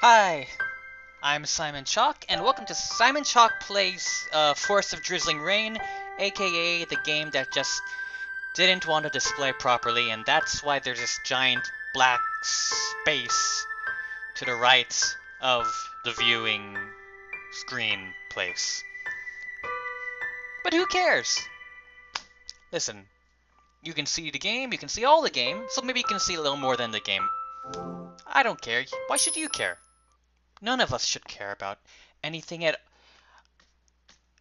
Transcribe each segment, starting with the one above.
Hi, I'm Simon Chalk, and welcome to Simon Chalk Plays Forest of Drizzling Rain, aka the game that just didn't want to display properly, and that's why there's this giant black space to the right of the viewing screen place. But who cares? Listen, you can see the game, you can see all the game, so maybe you can see a little more than the game. I don't care. Why should you care? None of us should care about anything at.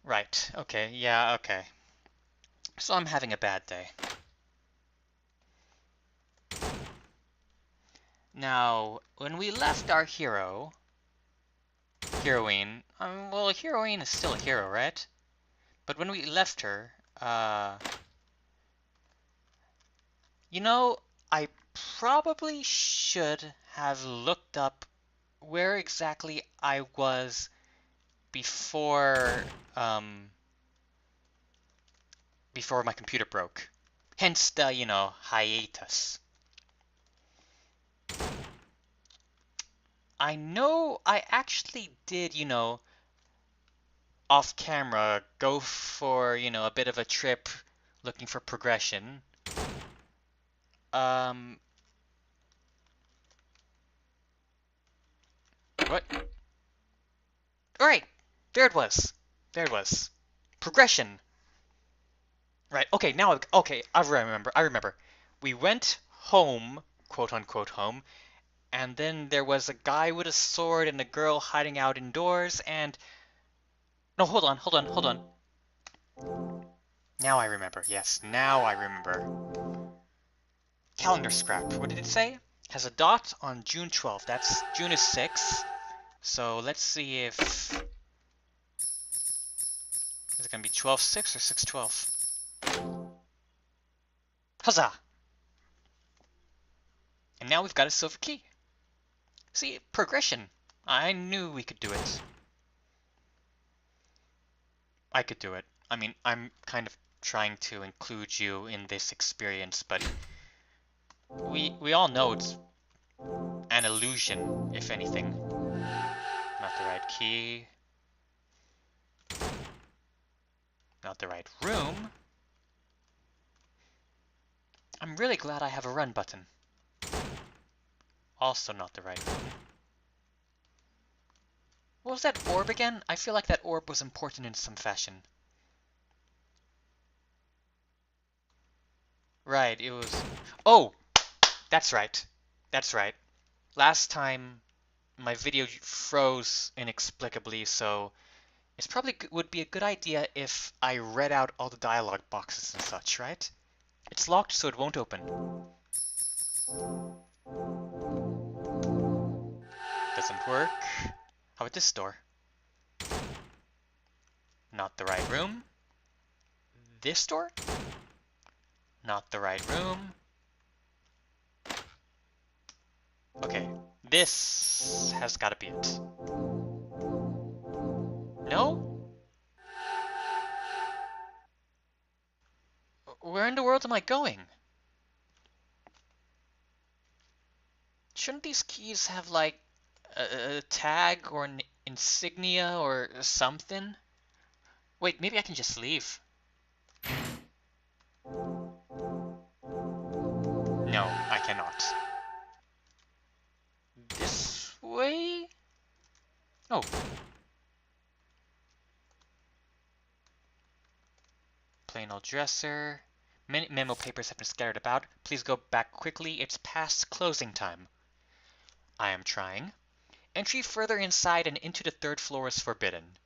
Right, okay, yeah, okay. So I'm having a bad day. Now, when we left our heroine, well, a heroine is still a hero, right? But when we left her, you know, I probably should have looked up where exactly I was before, before my computer broke. Hence the, hiatus. I know I actually did, off camera go for, a bit of a trip looking for progression. Um, what? Alright, there it was. There it was. Progression. Right, okay, okay, I remember. We went home, quote unquote home, and then there was a guy with a sword and a girl hiding out indoors, and no, hold on. Now I remember. Yes, now I remember. Calendar scrap. What did it say? Has a dot on June 12th. That's June is 6. So let's see if is it gonna be 12/6 or 6/12? Huzzah! And now we've got a silver key. See, progression. I knew we could do it. I could do it. I mean, I'm kind of trying to include you in this experience, but we all know it's an illusion, if anything. Not the right key. Not the right room. I'm really glad I have a run button. Also not the right room. What was that orb again? I feel like that orb was important in some fashion. Right, it was... Oh! That's right. That's right. Last time, my video froze inexplicably, so it's probably would be a good idea if I read out all the dialogue boxes and such, right? It's locked, so it won't open. Doesn't work. How about this door? Not the right room. This door? Not the right room. Okay, this has got to be it. No? Where in the world am I going? Shouldn't these keys have like a tag or an insignia or something? Wait, maybe I can just leave. No, I cannot. This way? Oh. Plain old dresser. Many memo papers have been scattered about. Please go back quickly. It's past closing time. I am trying. Entry further inside and into the third floor is forbidden.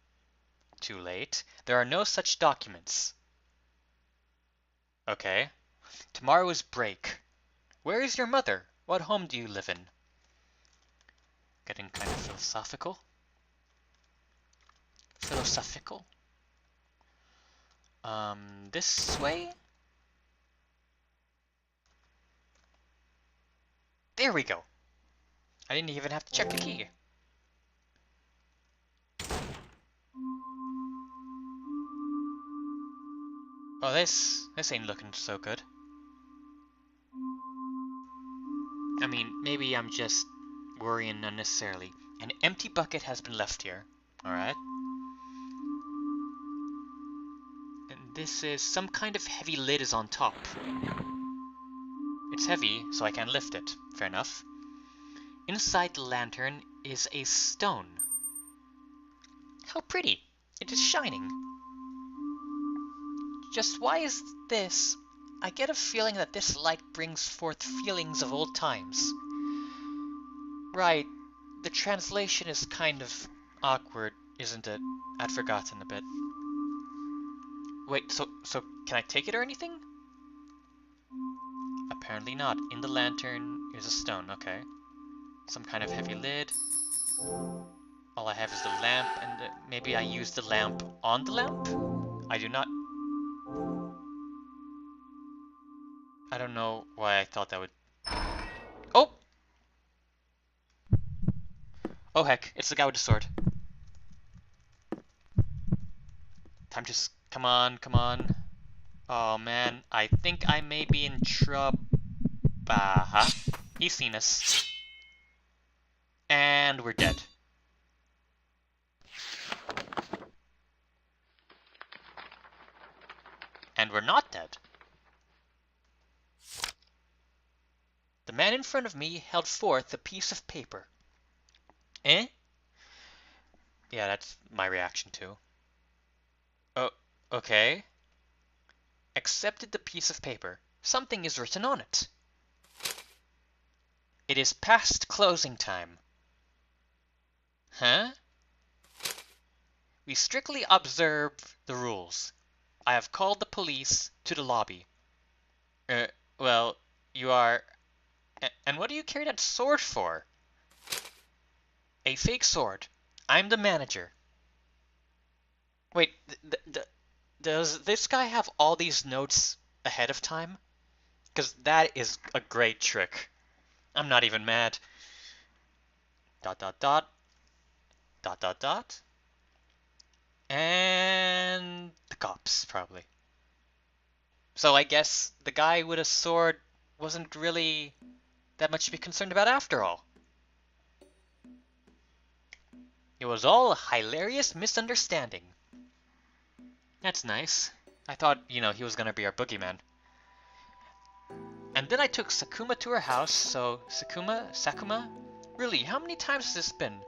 Too late. There are no such documents. Okay. Tomorrow is break. Where is your mother? What home do you live in? Getting kind of philosophical. Philosophical? This way? There we go. I didn't even have to check the key. Oh, this ain't looking so good. I mean, maybe I'm just worrying unnecessarily. An empty bucket has been left here. Alright. And this is some kind of heavy lid is on top. It's heavy, so I can't lift it. Fair enough. Inside the lantern is a stone. How pretty! It is shining. Just why is this? I get a feeling that this light brings forth feelings of old times. Right, the translation is kind of awkward, isn't it? I'd forgotten a bit. Wait, so can I take it or anything? Apparently not. In the lantern is a stone, okay. Some kind of heavy lid. All I have is the lamp, and maybe I use the lamp on the lamp? I do not... I don't know why I thought that would... Oh! Oh heck, it's the guy with the sword. Time to... Come on, come on. Oh man, I think I may be in trouble. Aha. He's seen us. And we're dead. And we're not dead. The man in front of me held forth a piece of paper. Eh? Yeah, that's my reaction too. Oh, okay. Accepted the piece of paper. Something is written on it. It is past closing time. Huh? We strictly observe the rules. I have called the police to the lobby. Well, you are... And what do you carry that sword for? A fake sword. I'm the manager. Wait, does this guy have all these notes ahead of time? Because that is a great trick. I'm not even mad. Dot dot dot. Dot dot dot. And the cops, probably. So I guess the guy with a sword wasn't really that much to be concerned about after all. It was all a hilarious misunderstanding. That's nice. I thought, you know, he was gonna be our boogeyman. And then I took Sakuma to her house, so Sakuma? Really, how many times has this been?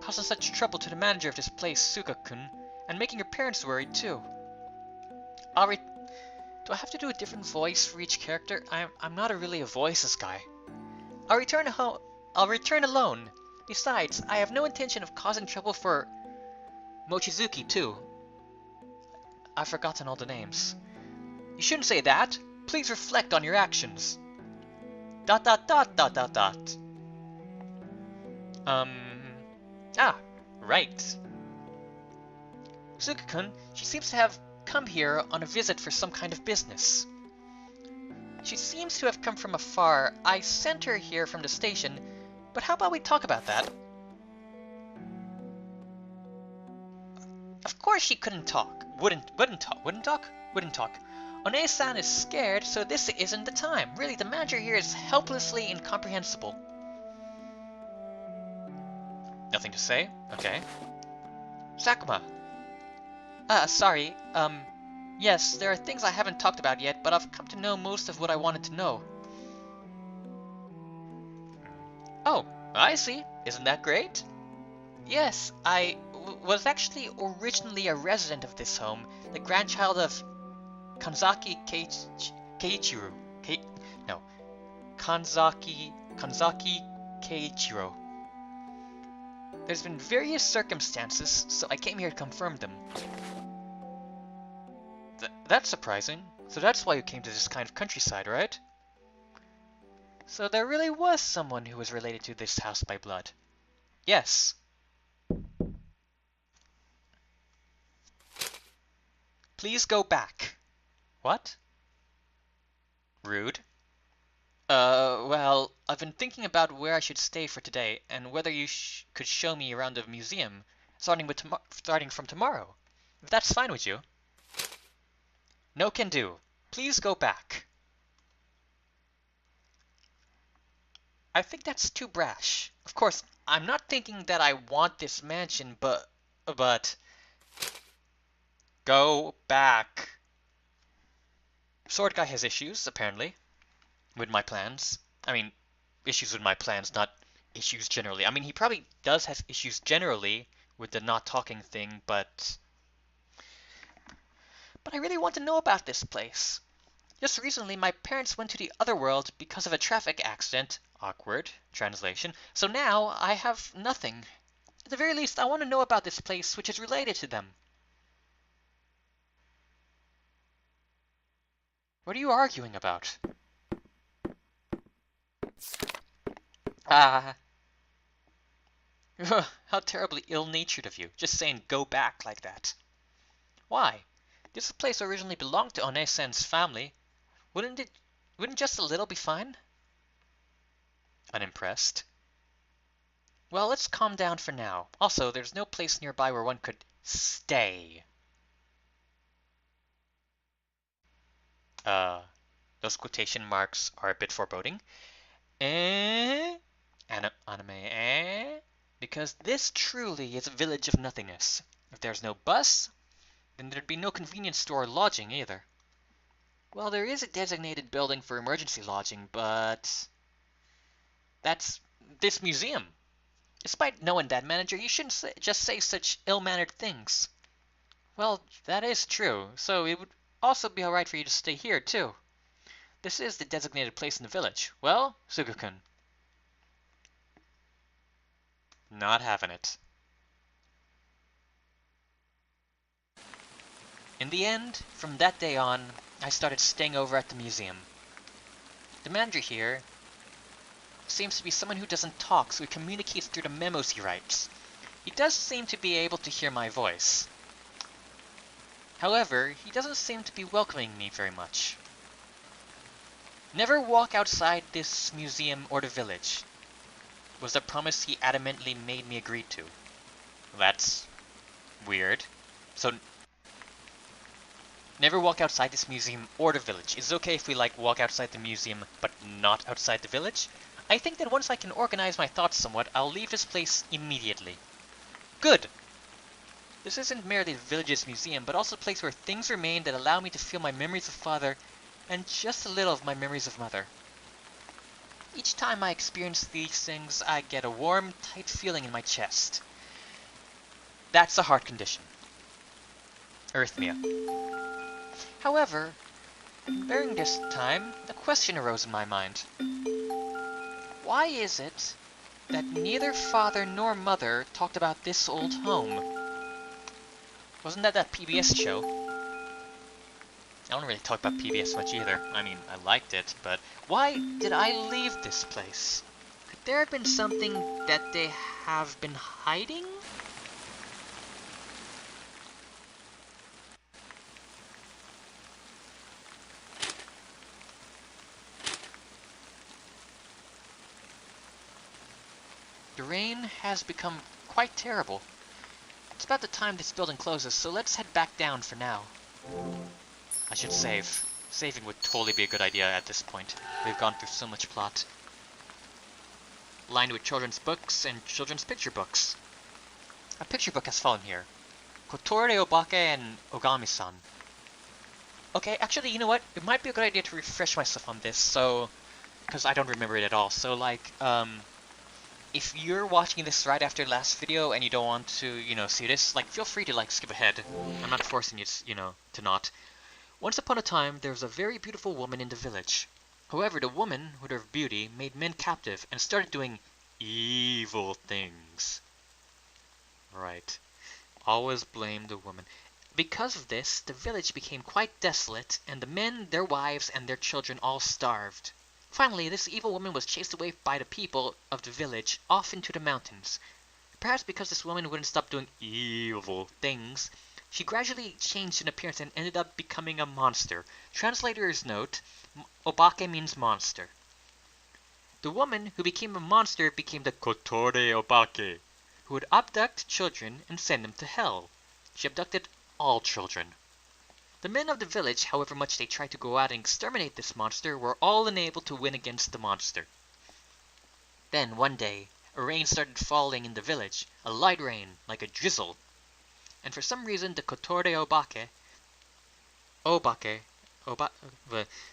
Causing such trouble to the manager of this place, Suka-kun, and making her parents worried too. Do I have to do a different voice for each character? I'm not really a voices guy. I'll return alone. Besides, I have no intention of causing trouble for Mochizuki too. I've forgotten all the names. You shouldn't say that. Please reflect on your actions. Dot dot dot dot dot dot. Right. Suka-kun, she seems to have come here on a visit for some kind of business. She seems to have come from afar. I sent her here from the station, but how about we talk about that? Of course she couldn't talk. Wouldn't talk. One-san is scared, so this isn't the time. Really, the manager here is helplessly incomprehensible. Nothing to say? Okay. Sakuma. Sorry. Yes, there are things I haven't talked about yet, but I've come to know most of what I wanted to know. Oh, I see. Isn't that great? Yes, I was actually originally a resident of this home, the grandchild of Kanzaki Keiichiro. Kanzaki Keiichiro. There's been various circumstances, so I came here to confirm them. That's surprising. So that's why you came to this kind of countryside, right? So there really was someone who was related to this house by blood. Yes. Please go back. What? Rude. Well, I've been thinking about where I should stay for today, and whether you could show me around the museum, starting from tomorrow. If that's fine with you. No can do. Please go back. I think that's too brash. Of course, I'm not thinking that I want this mansion, but go back. Sword Guy has issues, apparently, with my plans. I mean, issues with my plans, not issues generally. I mean, he probably does have issues generally with the not talking thing, but I really want to know about this place. Just recently, my parents went to the other world because of a traffic accident. Awkward translation. So now I have nothing. At the very least, I want to know about this place which is related to them. What are you arguing about? Ah. How terribly ill-natured of you, just saying go back like that. Why? This place originally belonged to One-san's family. Wouldn't just a little be fine? Unimpressed. Well, let's calm down for now. Also, there's no place nearby where one could stay. Those quotation marks are a bit foreboding. Anime, Because this truly is a village of nothingness. If there's no bus, then there'd be no convenience store or lodging either. Well, there is a designated building for emergency lodging, but that's this museum. Despite knowing that, manager, you shouldn't just say such ill-mannered things. Well, that is true, so it would also be alright for you to stay here, too. This is the designated place in the village. Well, Sugu-kun. Not having it. In the end, from that day on, I started staying over at the museum. The manager here seems to be someone who doesn't talk, so he communicates through the memos he writes. He does seem to be able to hear my voice. However, he doesn't seem to be welcoming me very much. Never walk outside this museum or the village was the promise he adamantly made me agree to. That's weird. So, never walk outside this museum or the village. Is it okay if we, walk outside the museum, but not outside the village? I think that once I can organize my thoughts somewhat, I'll leave this place immediately. Good! This isn't merely the village's museum, but also a place where things remain that allow me to feel my memories of father and just a little of my memories of mother. Each time I experience these things, I get a warm, tight feeling in my chest. That's a heart condition. Arrhythmia. However, during this time, a question arose in my mind. Why is it that neither father nor mother talked about this old home? Wasn't that PBS show? I don't really talk about PBS much either. I mean, I liked it, but why did I leave this place? Could there have been something that they have been hiding? The rain has become quite terrible. It's about the time this building closes, so let's head back down for now. I should save. Saving would totally be a good idea at this point. We've gone through so much plot. Lined with children's books and children's picture books. A picture book has fallen here. Kotore Obake and Ogami-san. Okay, actually, you know what? It might be a good idea to refresh myself on this, so... because I don't remember it at all. So, if you're watching this right after the last video and you don't want to, see this, feel free to, skip ahead. I'm not forcing you, to not. Once upon a time, there was a very beautiful woman in the village. However, the woman, with her beauty, made men captive and started doing evil things. Right. Always blame the woman. Because of this, the village became quite desolate, and the men, their wives, and their children all starved. Finally, this evil woman was chased away by the people of the village off into the mountains. Perhaps because this woman wouldn't stop doing evil things, she gradually changed in appearance and ended up becoming a monster. Translator's note, Obake means monster. The woman who became a monster became the Kotore Obake, who would abduct children and send them to hell. She abducted all children. The men of the village, however much they tried to go out and exterminate this monster, were all unable to win against the monster. Then, one day, a rain started falling in the village, a light rain, like a drizzle. And for some reason the Kotore Obake,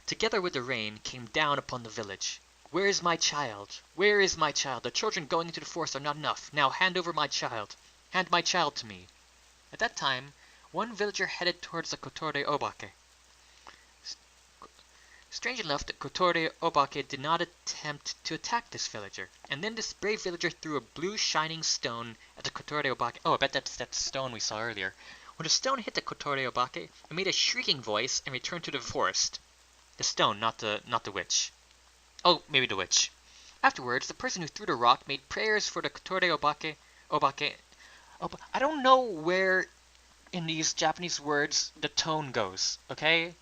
together with the rain, came down upon the village. Where is my child? Where is my child? The children going into the forest are not enough. Now hand over my child. Hand my child to me. At that time, one villager headed towards the Kotore Obake. Strange enough, the Kotore Obake did not attempt to attack this villager, and then this brave villager threw a blue shining stone at the Kotore Obake. Oh, I bet that's that stone we saw earlier. When the stone hit the Kotore Obake, it made a shrieking voice and returned to the forest. The stone, not the witch. Oh, maybe the witch. Afterwards, the person who threw the rock made prayers for the Kotore Obake. Oh, but I don't know where in these Japanese words the tone goes, okay?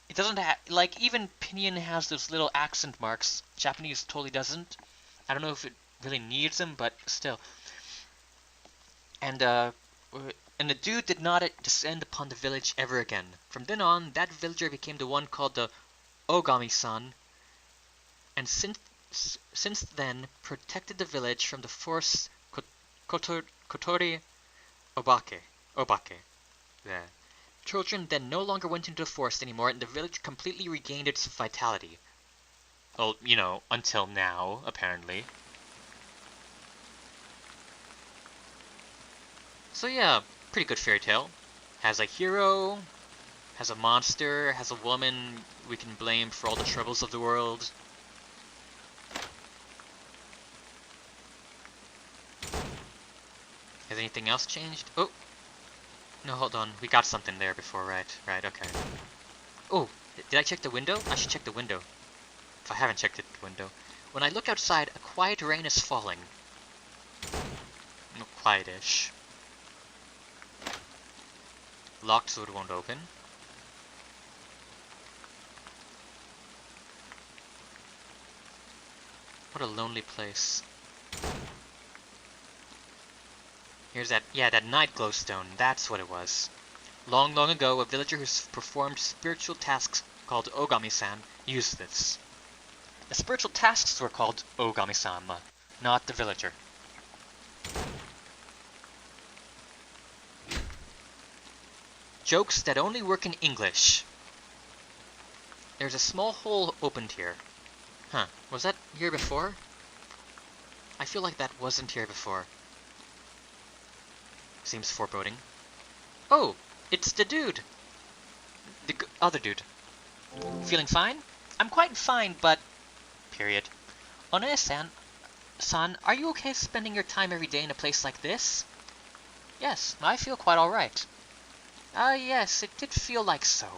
It doesn't have, like, even Pinyin has those little accent marks. Japanese totally doesn't. I don't know if it really needs them, but still. And the dude did not descend upon the village ever again. From then on, that villager became the one called the Ogami-san, and since then protected the village from the force Kotori Obake. Yeah. Children then no longer went into the forest anymore, and the village completely regained its vitality. Well, you know, until now, apparently. So yeah, pretty good fairy tale. Has a hero, has a monster, has a woman we can blame for all the troubles of the world. Has anything else changed? Oh! No, hold on. We got something there before, right? Right, okay. Oh! Did I check the window? I should check the window. If I haven't checked the window. When I look outside, a quiet rain is falling. Quietish. Locked so it won't open. What a lonely place. Here's that, yeah, that night glowstone. That's what it was. Long, long ago, a villager who performed spiritual tasks called Ogami-san used this. The spiritual tasks were called Ogami-sama, not the villager. Jokes that only work in English. There's a small hole opened here. Huh, was that here before? I feel like that wasn't here before. Seems foreboding. Oh, it's the dude. The other dude. Feeling fine? I'm quite fine, but... Period. One-san, are you okay spending your time every day in a place like this? Yes, I feel quite alright. Yes, it did feel like so.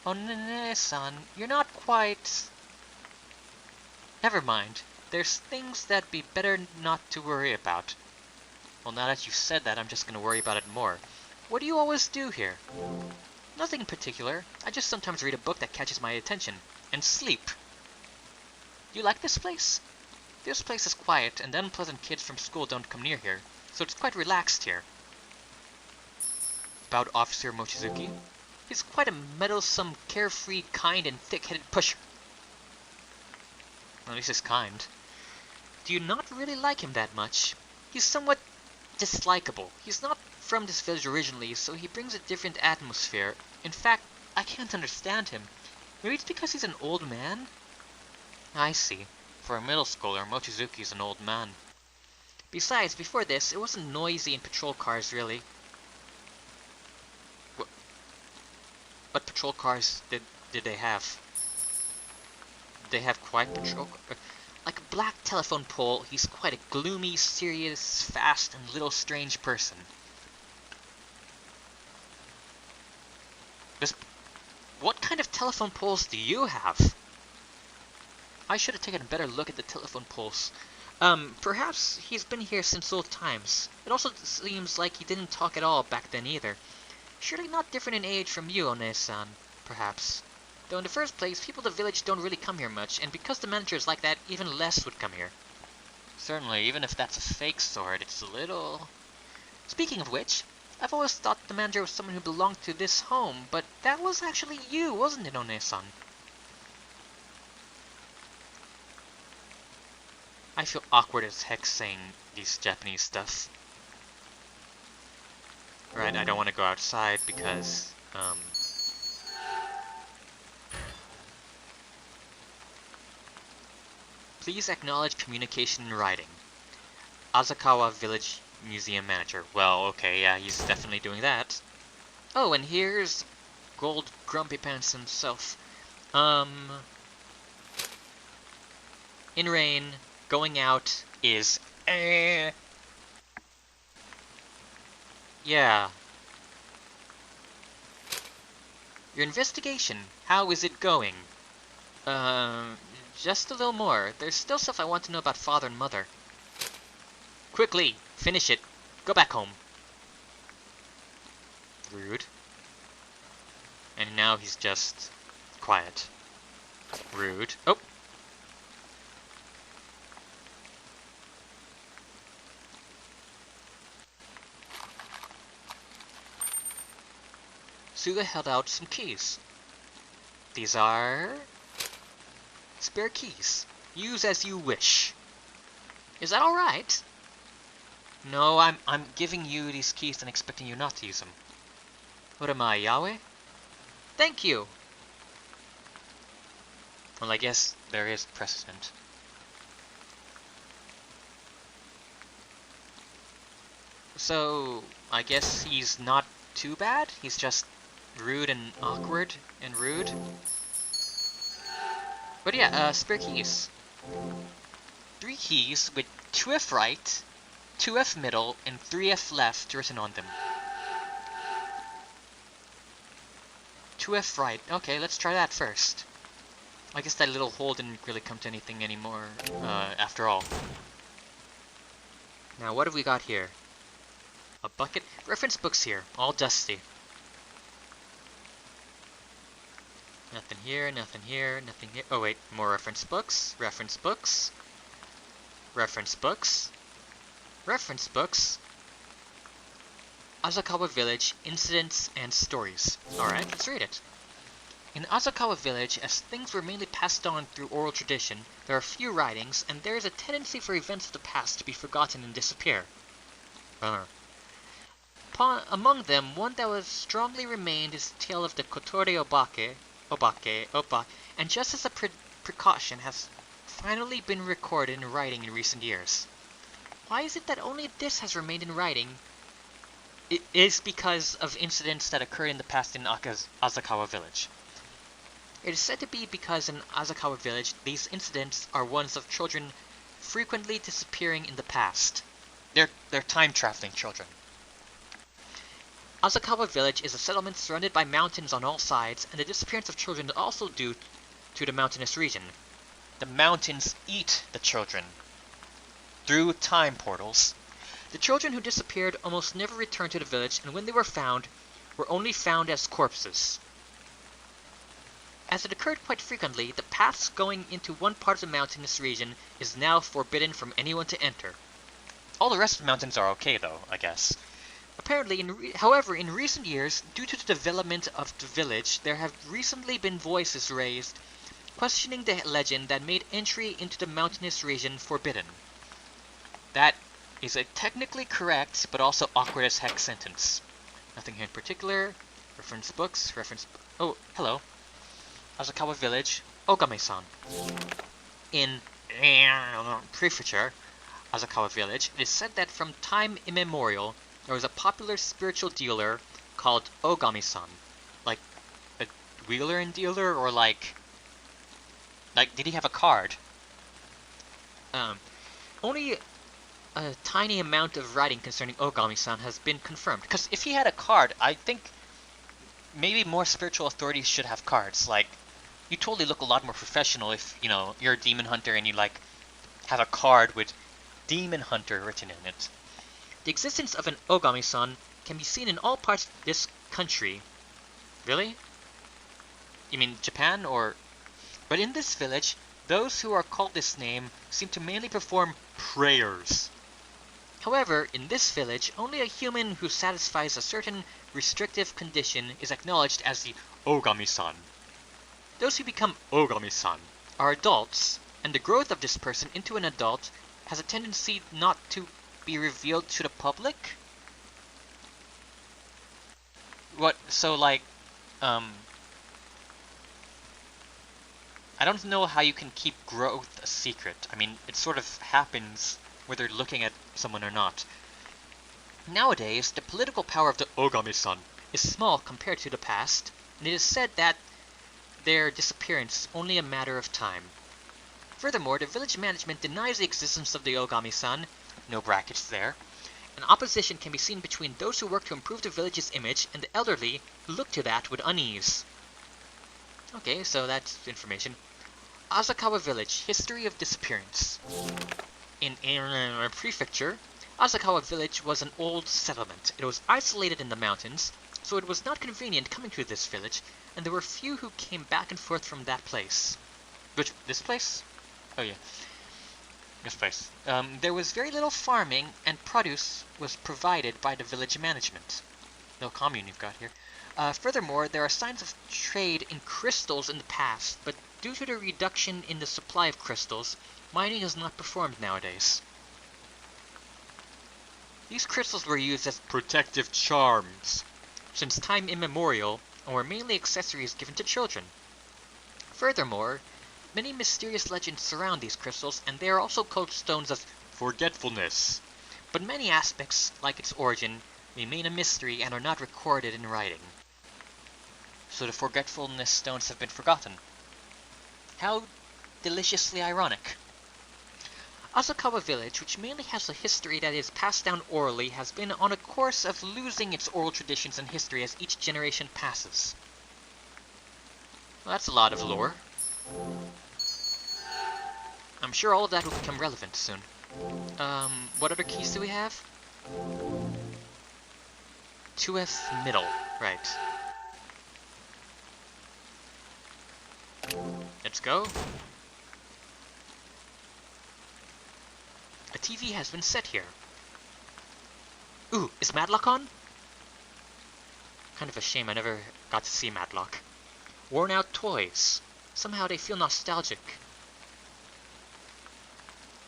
One-san, you're not quite... Never mind. There's things that'd be better not to worry about. Well, now that you've said that, I'm just gonna worry about it more. What do you always do here? Nothing in particular. I just sometimes read a book that catches my attention. And sleep. Do you like this place? This place is quiet, and the unpleasant kids from school don't come near here, so it's quite relaxed here. About Officer Mochizuki. He's quite a meddlesome, carefree, kind, and thick-headed pusher. At least he's kind. Do you not really like him that much? He's somewhat dislikable. He's not from this village originally, so he brings a different atmosphere. In fact, I can't understand him. Maybe it's because he's an old man? I see. For a middle schooler, Mochizuki's an old man. Besides, before this, it wasn't noisy in patrol cars, really. What patrol cars did they have? Did they have quiet patrol? Like a black telephone pole, he's quite a gloomy, serious, fast, and little strange person. What kind of telephone poles do you have? I should have taken a better look at the telephone poles. Perhaps he's been here since old times. It also seems like he didn't talk at all back then either. Surely not different in age from you, One-san, perhaps. Though in the first place, people of the village don't really come here much, and because the manager is like that, even less would come here. Certainly, even if that's a fake sword, it's a little... Speaking of which, I've always thought the manager was someone who belonged to this home, but that was actually you, wasn't it, One-san? I feel awkward as heck saying these Japanese stuff. Right, I don't want to go outside because, please acknowledge communication in writing. Asakawa Village Museum Manager. Well, okay, yeah, he's definitely doing that. Oh, and here's Gold Grumpy Pants himself. In rain, going out is yeah. Your investigation, how is it going? Just a little more. There's still stuff I want to know about father and mother. Quickly, finish it. Go back home. Rude. And now he's just quiet. Rude. Oh! Suga held out some keys. These are spare keys. Use as you wish. Is that alright? No, I'm giving you these keys and expecting you not to use them. What am I, Yahweh? Thank you! Well, I guess there is precedent. So, I guess he's not too bad? He's just rude and awkward and rude? But yeah, spare keys. 3 keys with 2F right, 2F middle, and 3F left written on them. 2F right. Okay, let's try that first. I guess that little hole didn't really come to anything anymore, after all. Now, what have we got here? A bucket? Reference books here, all dusty. Nothing here, nothing here, nothing here. Oh wait, more reference books, reference books, reference books, reference books. Asakawa Village, Incidents and Stories. Alright, let's read it. In Asakawa Village, as things were mainly passed on through oral tradition, there are few writings, and there is a tendency for events of the past to be forgotten and disappear. Among them, one that was strongly remained is the tale of the Kotore Oba, and just as a precaution has finally been recorded in writing in recent years. Why is it that only this has remained in writing? It is because of incidents that occurred in the past in Asakawa Village. It is said to be because in Asakawa Village, these incidents are ones of children frequently disappearing in the past. They're time-traveling children. Asakawa Village is a settlement surrounded by mountains on all sides, and the disappearance of children is also due to the mountainous region. The mountains eat the children through time portals. The children who disappeared almost never returned to the village, and when they were found, were only found as corpses. As it occurred quite frequently, the paths going into one part of the mountainous region is now forbidden from anyone to enter. All the rest of the mountains are okay though, I guess. Apparently, however, in recent years, due to the development of the village, there have recently been voices raised questioning the legend that made entry into the mountainous region forbidden. That is a technically correct, but also awkward as heck sentence. Nothing here in particular. Reference books, oh, hello. Asakawa Village, Ogame-san. In Prefecture, Asakawa Village, it is said that from time immemorial, there was a popular spiritual dealer called Ogami-san. Like, a wheeler and dealer, or like, did he have a card? Only a tiny amount of writing concerning Ogami-san has been confirmed. Because if he had a card, I think maybe more spiritual authorities should have cards. Like, you totally look a lot more professional if, you know, you're a demon hunter and you, like, have a card with Demon Hunter written in it. The existence of an Ogami-san can be seen in all parts of this country. Really? You mean Japan, or... But in this village, those who are called this name seem to mainly perform prayers. However, in this village, only a human who satisfies a certain restrictive condition is acknowledged as the Ogami-san. Those who become Ogami-san are adults, and the growth of this person into an adult has a tendency not to be revealed to the public. What? So like, I don't know how you can keep growth a secret. I mean, it sort of happens whether looking at someone or not. Nowadays, the political power of the Ogami-san is small compared to the past, and it is said that their disappearance is only a matter of time. Furthermore, the village management denies the existence of the Ogami-san, no brackets there, and opposition can be seen between those who work to improve the village's image and the elderly who look to that with unease. Okay, so that's information. Asakawa Village, History of Disappearance. In a prefecture, Asakawa Village was an old settlement. It was isolated in the mountains, so it was not convenient coming to this village, and there were few who came back and forth from that place. This place? Oh yeah, this place. There was very little farming, and produce was provided by the village management. No commune you've got here. Furthermore, there are signs of trade in crystals in the past, but due to the reduction in the supply of crystals, mining is not performed nowadays. These crystals were used as protective charms since time immemorial, and were mainly accessories given to children. Furthermore, many mysterious legends surround these crystals, and they are also called stones of forgetfulness. But many aspects, like its origin, remain a mystery and are not recorded in writing. So the forgetfulness stones have been forgotten. How deliciously ironic. Asakawa Village, which mainly has a history that is passed down orally, has been on a course of losing its oral traditions and history as each generation passes. Well, that's a lot of lore. I'm sure all of that will become relevant soon. What other keys do we have? 2F middle, right. Let's go. A TV has been set here. Ooh, is Matlock on? Kind of a shame I never got to see Matlock. Worn out toys. Somehow they feel nostalgic.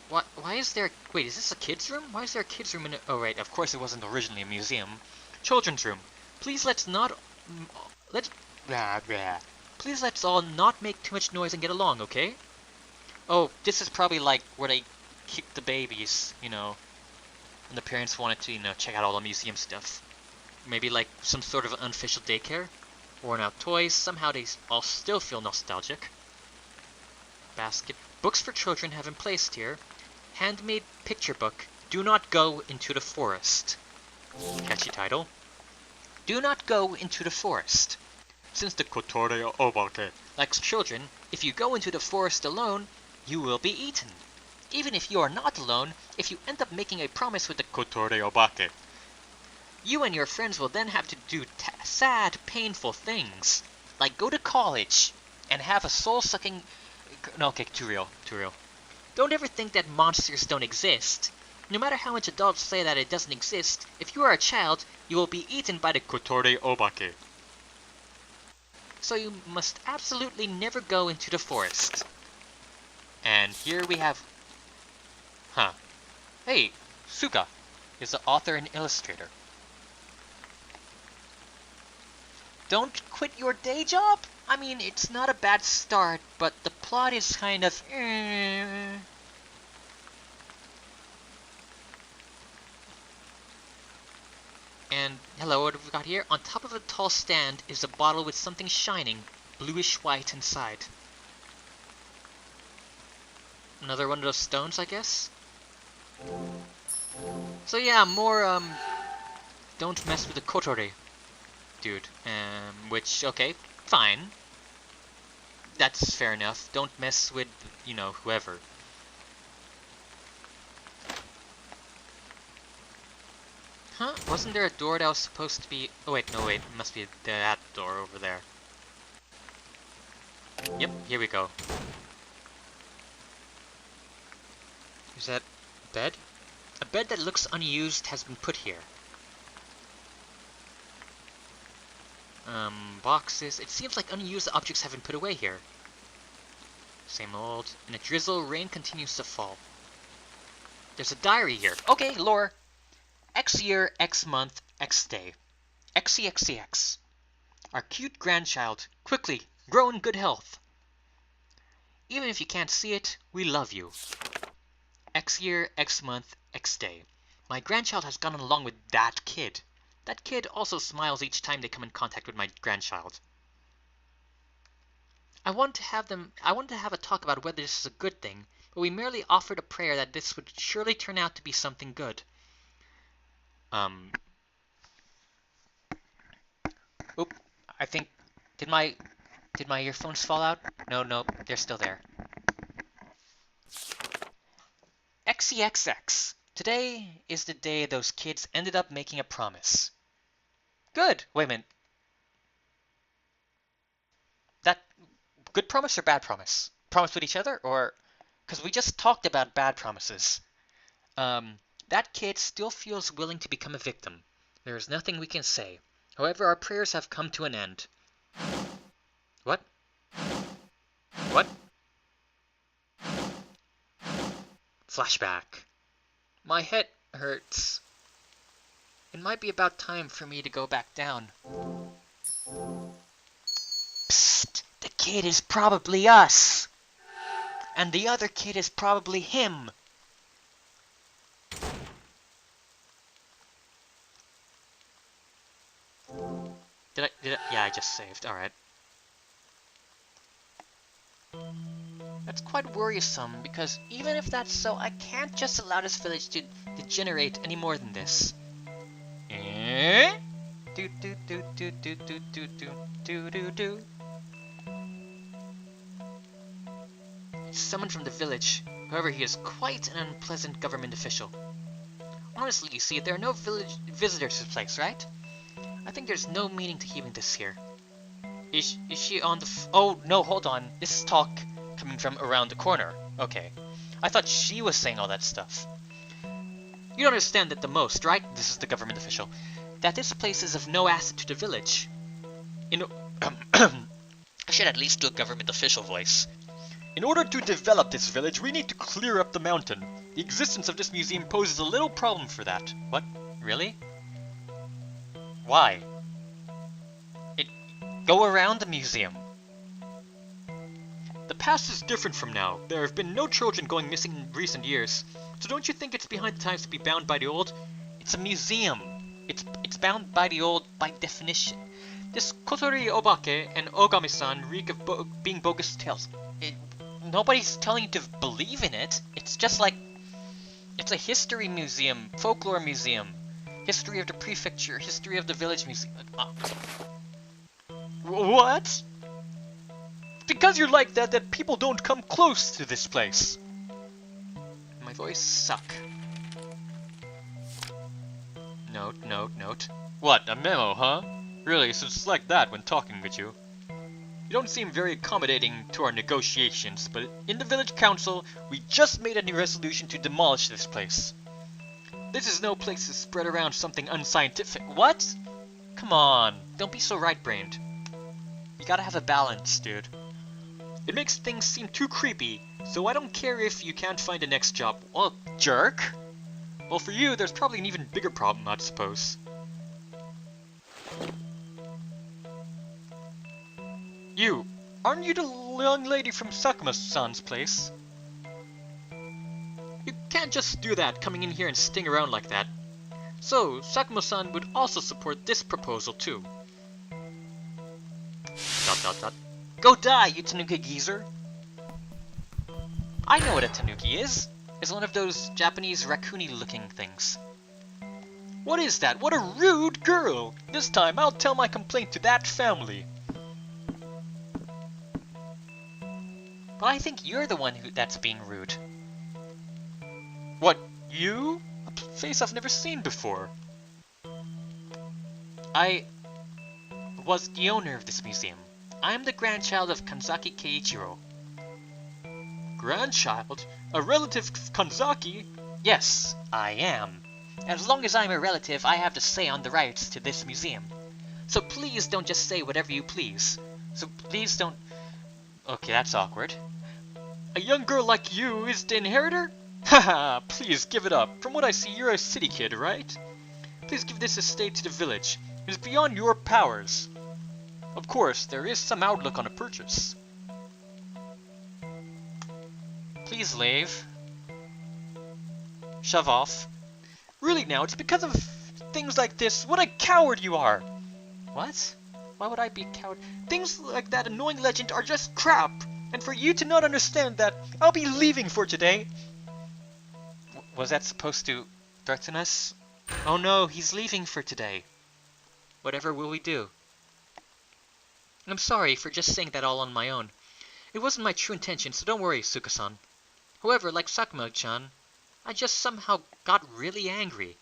Why is there... Wait, is this a kid's room? Why is there a kid's room in... Oh, right, of course it wasn't originally a museum. Children's room. Please let's not... Please let's all not make too much noise and get along, okay? Oh, this is probably like where they kick the babies, you know, and the parents wanted to, you know, check out all the museum stuff. Maybe like some sort of unofficial daycare. Worn out toys, somehow they all still feel nostalgic. Basket. Books for children have been placed here. Handmade picture book, Do Not Go Into the Forest. Catchy title. Do not go into the forest. Since the Kotore Obake likes children, if you go into the forest alone, you will be eaten. Even if you are not alone, if you end up making a promise with the Kotore Obake, you and your friends will then have to do sad, painful things, like go to college and have a soul-sucking... No, okay, too real. Don't ever think that monsters don't exist. No matter how much adults say that it doesn't exist, if you are a child, you will be eaten by the Kotore Obake. So you must absolutely never go into the forest. And here we have... Hey, Suga is the author and illustrator. Don't quit your day job? I mean, it's not a bad start, but the plot is kind of... And hello, what have we got here? On top of a tall stand is a bottle with something shining, bluish white inside. Another one of those stones, I guess? So yeah, more, don't mess with the Kotore dude. Which, okay, fine. That's fair enough. Don't mess with, you know, whoever. Huh? Wasn't there a door that was supposed to be... Oh wait, no wait, it must be that door over there. Yep, here we go. Is that a bed? A bed that looks unused has been put here. Boxes. It seems like unused objects have been put away here. Same old. In a drizzle, rain continues to fall. There's a diary here. Okay, lore. X year, X month, X day. XCXCX. Our cute grandchild, quickly, grow in good health. Even if you can't see it, we love you. X year, X month, X day. My grandchild has gotten along with that kid. That kid also smiles each time they come in contact with my grandchild. I want to have a talk about whether this is a good thing, but we merely offered a prayer that this would surely turn out to be something good. Oop, I think, did my earphones fall out? No, they're still there. XCXX. Today is the day those kids ended up making a promise. Good. Wait a minute. That good promise or bad promise? Promise with each other, or because we just talked about bad promises. That kid still feels willing to become a victim. There is nothing we can say. However, our prayers have come to an end. What? What? Flashback. My head hurts. It might be about time for me to go back down. Psst! The kid is probably us! And the other kid is probably him! Did I? Yeah, I just saved. Alright. That's quite worrisome, because even if that's so, I can't just allow this village to degenerate any more than this. Eh? Do do do do do do do do do do. He's summoned from the village. However, he is quite an unpleasant government official. Honestly, you see, there are no village visitors to the place, right? I think there's no meaning to keeping this here. Is she on the oh, no, hold on. This is talk coming from around the corner. Okay. I thought she was saying all that stuff. You understand that the most, right? This is the government official. That this place is of no asset to the village. I should at least do a government official voice. In order to develop this village, we need to clear up the mountain. The existence of this museum poses a little problem for that. What? Really? Why? Go around the museum. The past is different from now. There have been no children going missing in recent years. So don't you think it's behind the times to be bound by the old? It's a museum. It's bound by the old by definition. This Kotori Obake and Ogami-san reek of being bogus tales. Nobody's telling you to believe in it. It's just like... It's a history museum, folklore museum. History of the prefecture, history of the village museum. What? Because you're like that people don't come close to this place. My voice suck. Note. What, a memo, huh? Really, so it's like that when talking with you. You don't seem very accommodating to our negotiations, but in the village council, we just made a new resolution to demolish this place. This is no place to spread around something unscientific. What? Come on, don't be so right-brained. You gotta have a balance, dude. It makes things seem too creepy, so I don't care if you can't find a next job. Well, jerk! Well, for you, there's probably an even bigger problem, I suppose. You, aren't you the young lady from Sakuma-san's place? You can't just do that, coming in here and sting around like that. So, Sakuma-san would also support this proposal too. ... Go die, you Tanuki geezer! I know what a Tanuki is. It's one of those Japanese raccoony-looking things. What is that? What a rude girl! This time I'll tell my complaint to that family. But I think you're the one that's being rude. What, you? A face I've never seen before. I was the owner of this museum. I am the grandchild of Kanzaki Keiichiro. Grandchild? A relative of Kanzaki? Yes, I am. As long as I'm a relative, I have the say on the rights to this museum. So please don't just say whatever you please. So please don't... Okay, that's awkward. A young girl like you is the inheritor? Haha, please give it up. From what I see, you're a city kid, right? Please give this estate to the village. It is beyond your powers. Of course, there is some outlook on a purchase. Please leave. Shove off. Really now, it's because of things like this. What a coward you are! What? Why would I be a coward? Things like that annoying legend are just crap. And for you to not understand that, I'll be leaving for today. Was that supposed to threaten us? Oh no, he's leaving for today. Whatever will we do? I'm sorry for just saying that all on my own. It wasn't my true intention, so don't worry, Suka-san. However, like Sakuma-chan, I just somehow got really angry.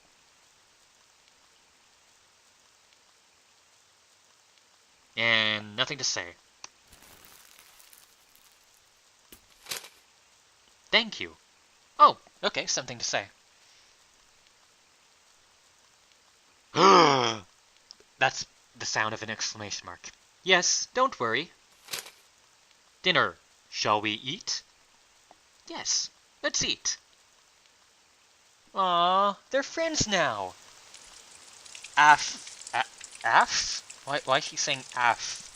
And nothing to say. Thank you. Oh, okay, something to say. That's the sound of an exclamation mark. Yes, don't worry. Dinner. Shall we eat? Yes, let's eat. Aww, they're friends now. Af? Why is she saying af?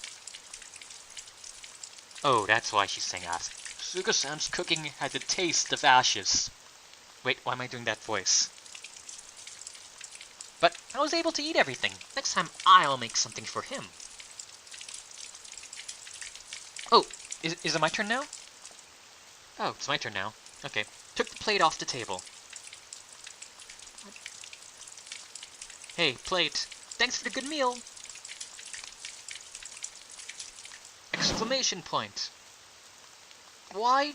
Oh, that's why she's saying af. Suga-san's cooking had the taste of ashes. Wait, why am I doing that voice? But I was able to eat everything. Next time I'll make something for him. Oh, is it my turn now? Oh, it's my turn now. Okay, took the plate off the table. Hey, plate. Thanks for the good meal. Exclamation point. Why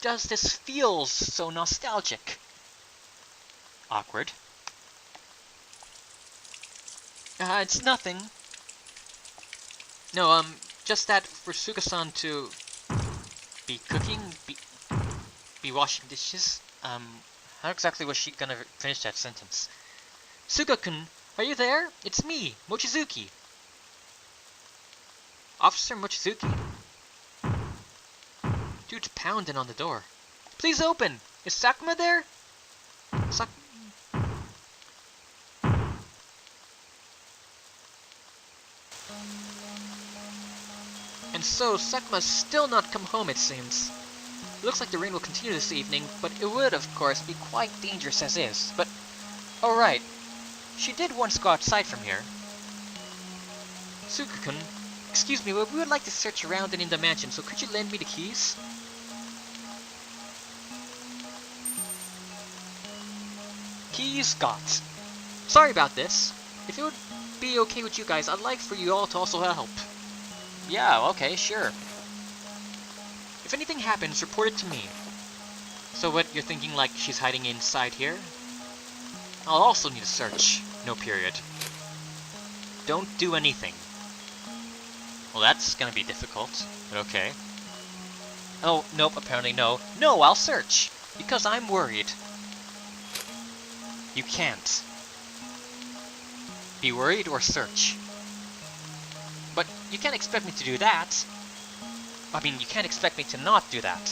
does this feel so nostalgic? Awkward. It's nothing. No, just that for Suga-san to be cooking, be washing dishes. How exactly was she gonna finish that sentence? Suga-kun, are you there? It's me, Mochizuki. Officer Mochizuki? Dude's pounding on the door. Please open! Is Sakuma there? And so, Sakuma's still not come home, it seems. It looks like the rain will continue this evening, but it would, of course, be quite dangerous as is. But, alright. She did once go outside from here. Suka-kun, excuse me, we would like to search around and in the mansion, so could you lend me the keys? Keys got. Sorry about this. If it would be okay with you guys, I'd like for you all to also help. Yeah, okay, sure. If anything happens, report it to me. So what, you're thinking like she's hiding inside here? I'll also need a search. No period. Don't do anything. Well, that's gonna be difficult, but okay. Oh, nope, apparently no. No, I'll search! Because I'm worried. You can't. Be worried or search. But you can't expect me to do that. I mean, you can't expect me to not do that.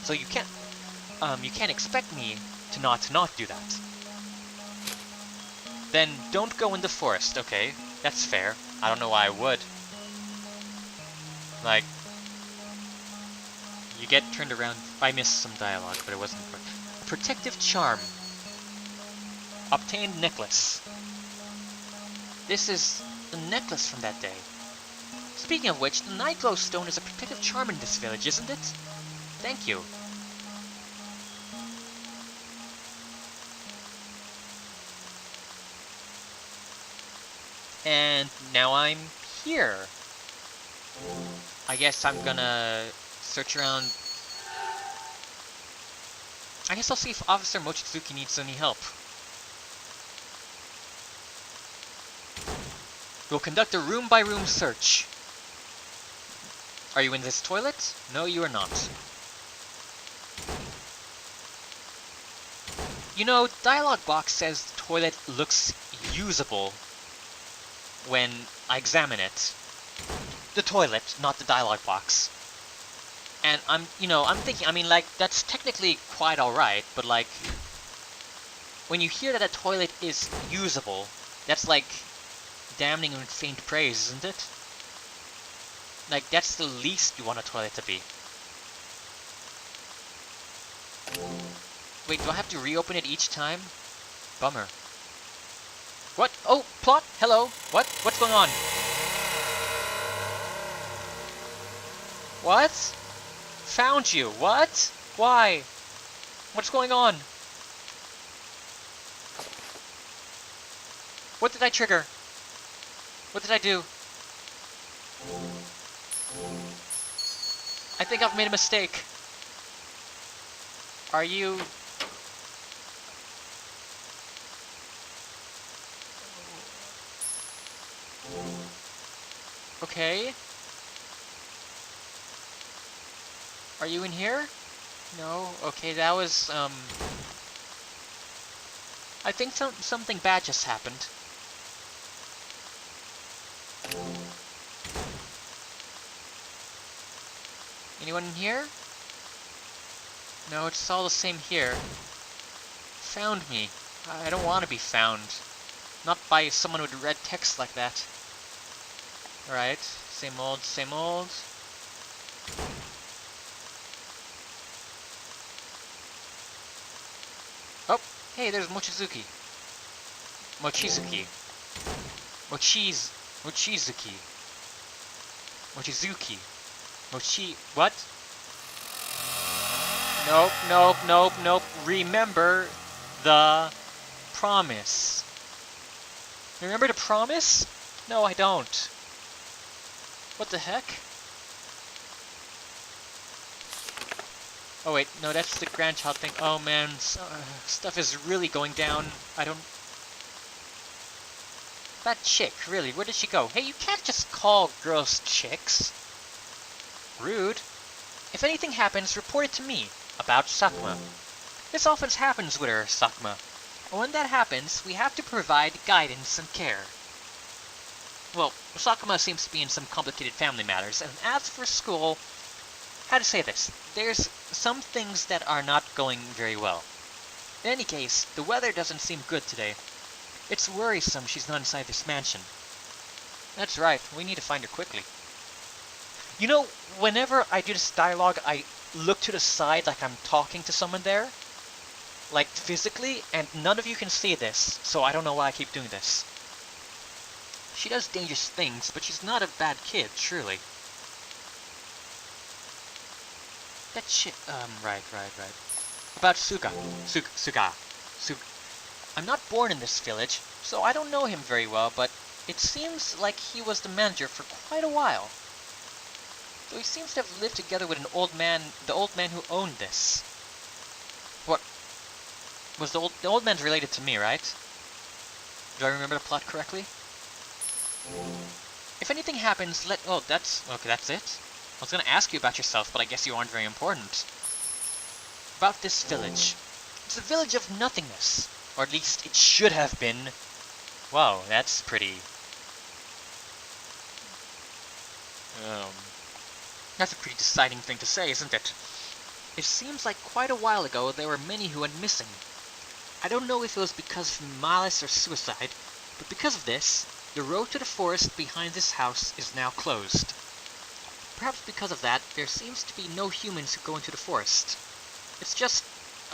So you can't expect me to not do that. Then don't go in the forest, okay? That's fair. I don't know why I would. Like, you get turned around. I missed some dialogue, but it wasn't. A protective charm. Obtained necklace. This is the necklace from that day. Speaking of which, the Nightglow Stone is a protective charm in this village, isn't it? Thank you. And now I'm here. I guess I'm gonna search around. I guess I'll see if Officer Mochizuki needs any help. We'll conduct a room-by-room search. Are you in this toilet? No, you are not. You know, dialogue box says the toilet looks usable when I examine it. The toilet, not the dialogue box. And I'm thinking, I mean, like, that's technically quite alright, but like, when you hear that a toilet is usable, that's like damning with faint praise, isn't it? Like, that's the least you want a toilet to be. Wait, do I have to reopen it each time? Bummer. What? Oh, plot? Hello? What? What's going on? What? Found you. What? Why? What's going on? What did I trigger? What did I do? I think I've made a mistake. Are you... Okay. Are you in here? No? Okay, that was, I think something bad just happened. Anyone in here? No, it's all the same here. Found me. I don't want to be found. Not by someone with red text like that. Alright, same old, same old. Oh, hey, there's Mochizuki. Mochizuki. Mochizuki. Mochizuki. What? Nope, nope, nope, nope. Remember the promise. Remember the promise? No, I don't. What the heck? Oh wait, no, that's the grandchild thing. Oh man, stuff is really going down. I don't... That chick, really, where did she go? Hey, you can't just call girls chicks. Rude. If anything happens, report it to me. About Sakuma. This often happens with her, Sakuma. And when that happens, we have to provide guidance and care. Well, Sakuma seems to be in some complicated family matters, and as for school... How to say this? There's some things that are not going very well. In any case, the weather doesn't seem good today. It's worrisome she's not inside this mansion. That's right, we need to find her quickly. You know, whenever I do this dialogue, I look to the side like I'm talking to someone there. Like, physically, and none of you can see this, so I don't know why I keep doing this. She does dangerous things, but she's not a bad kid, surely. That shit, right. About Suga. I'm not born in this village, so I don't know him very well, but it seems like he was the manager for quite a while. Though he seems to have lived together with the old man who owned this. What? Was the old man's related to me, right? Do I remember the plot correctly? If anything happens, oh, that's it? I was gonna ask you about yourself, but I guess you aren't very important. About this village. It's a village of nothingness. Or at least it should have been. Wow, that's pretty... That's a pretty deciding thing to say, isn't it? It seems like quite a while ago there were many who went missing. I don't know if it was because of malice or suicide, but because of this, the road to the forest behind this house is now closed. Perhaps because of that, there seems to be no humans who go into the forest. It's just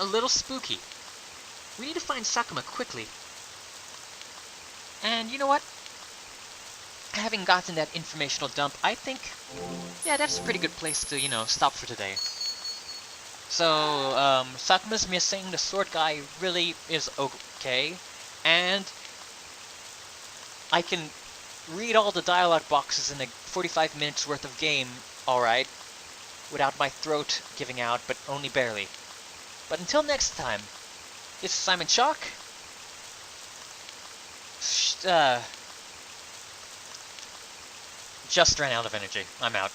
a little spooky. We need to find Sakuma quickly. And you know what? Having gotten that informational dump, I think, yeah, that's a pretty good place to, stop for today. So, Sakuma's missing, the sword guy really is okay, and I can read all the dialogue boxes in a 45 minutes worth of game, alright, without my throat giving out, but only barely. But until next time, this is Simon Chalk. Just ran out of energy. I'm out.